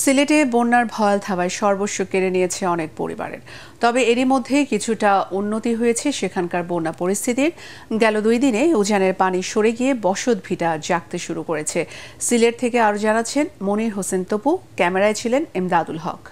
সিলেটে বন্যার ভয়াল থাবায় সর্বস্ব কেড়ে নিয়েছে অনেক পরিবারের। তবে এরই মধ্যে কিছুটা উন্নতি হয়েছে সেখানকার বন্যা পরিস্থিতির। গেল 2 দিনে উজানের পানি সরে গিয়ে বসত ভিটা জাগতে শুরু করেছে। সিলেট থেকে আরো জানাচ্ছেন মনির হোসেন তপু, ক্যামেরায় ছিলেন এমদাদুল হক।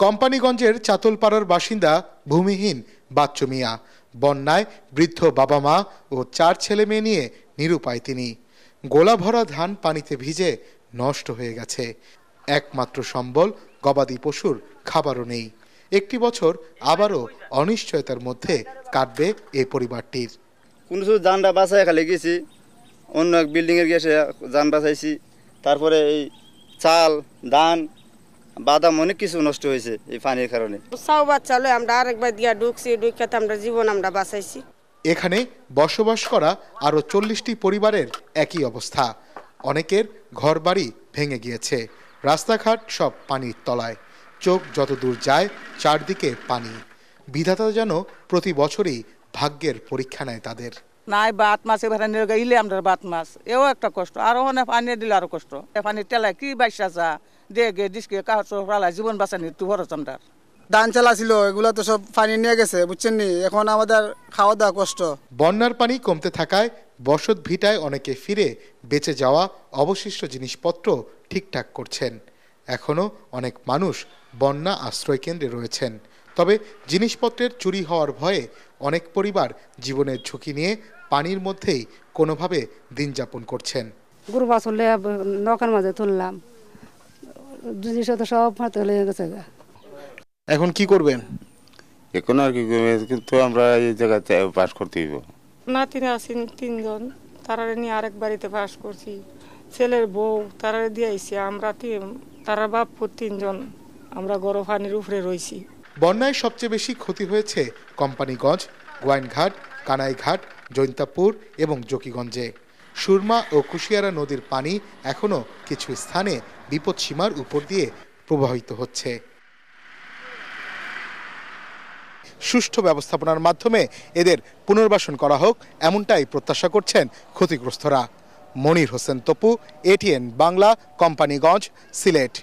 কোম্পানিগঞ্জের চাতলপাড়ার বাসিন্দা ভূমিহীন বাচ্চু মিয়া। বন্যায় বৃদ্ধ বাবা মা ও 4 ছেলে মেয়ে নিয়ে নিরুপায় তিনি। গোলা ভরা ধান পানিতে ভিজে নষ্ট হয়ে গেছে। একমাত্র সম্বল গবাদি পশুর খাবারও নেই। একটি বছর আবারও অনিশ্চয়তার মধ্যে কাটবে এই পরিবারটির। কোন যানটা বাঁচায় খালি গেছি, অন্য এক বিল্ডিংয়ের গেছে যান বাঁচাইছি। তারপরে এই চাল ধান বাদাম অনেক কিছু নষ্ট হয়েছে এই পানির কারণে। চাও বাচ্চা হলে আমরা আরেকবার দিয়া ঢুকছি, ঢুকাতে আমরা জীবন আমরা বাঁচাইছি। এখানে বসবাস করা আরো 40টি পরিবারের একই অবস্থা। অনেকের ঘরবাড়ি ভেঙে গিয়েছে, রাস্তাঘাট সব পানির তলায়। চোখ যত দূর যায় চারদিকে পানি। বিধাতা যেন প্রতি বছরই ভাগ্যের পরীক্ষা নেয় তাদের। নাই বাত মাছ এবার ইলে আমরা বাত মাছ এও একটা কষ্ট, আরো অনেক পানি দিলে আরো কষ্ট। পানি তেলায় কি বাইসা যা দেখে ডিসকে কাহা জীবন বাঁচানি একটু বড় চামড়ার। ধান চালা ছিল এগুলো তো সব পানি নিয়ে গেছে, বুঝছেন নি। এখন আমাদের খাওয়া দাওয়া কষ্ট। বন্যার পানি কমতে থাকায় বসত ভিটায় অনেকে ফিরে বেঁচে যাওয়া অবশিষ্ট জিনিসপত্র ঠিকঠাক করছেন। এখনো অনেক মানুষ বন্যা আশ্রয় কেন্দ্রে রয়েছেন। তবে জিনিসপত্রের চুরি হওয়ার ভয়ে অনেক পরিবার জীবনের ঝুঁকি নিয়ে পানির মধ্যেই কোনোভাবে দিন যাপন করছেন। গরু বাছুরলে নৌকার মাঝে তুললাম, জিনিস তো সব লেগে গেছে। এখন কি করবেন? এখন আর কি করবে, কিন্তু আমরা এই জায়গাতে বাস করতে হইব। নাতিরা আছেন 3 জন, তারা নিয়ে আরেক বাড়িতে বাস করছি। ছেলের বউ তারা দিয়ে আইছি, আমরা তারা বাপ 3 জন আমরা গরম পানির উপরে রয়েছি। বন্যায় সবচেয়ে বেশি ক্ষতি হয়েছে কোম্পানিগঞ্জ, গোয়াইনঘাট, কানাইঘাট, জৈন্তাপুর এবং জকিগঞ্জে। সুরমা ও কুশিয়ারা নদীর পানি এখনো কিছু স্থানে বিপদসীমার উপর দিয়ে প্রবাহিত হচ্ছে। সুষ্ঠু ব্যবস্থাপনার মাধ্যমে এদের পুনর্বাসন করা হোক, এমনটাই প্রত্যাশা করছেন ক্ষতিগ্রস্তরা। মনির হোসেন তপু, এটিএন বাংলা, কোম্পানিগঞ্জ, সিলেট।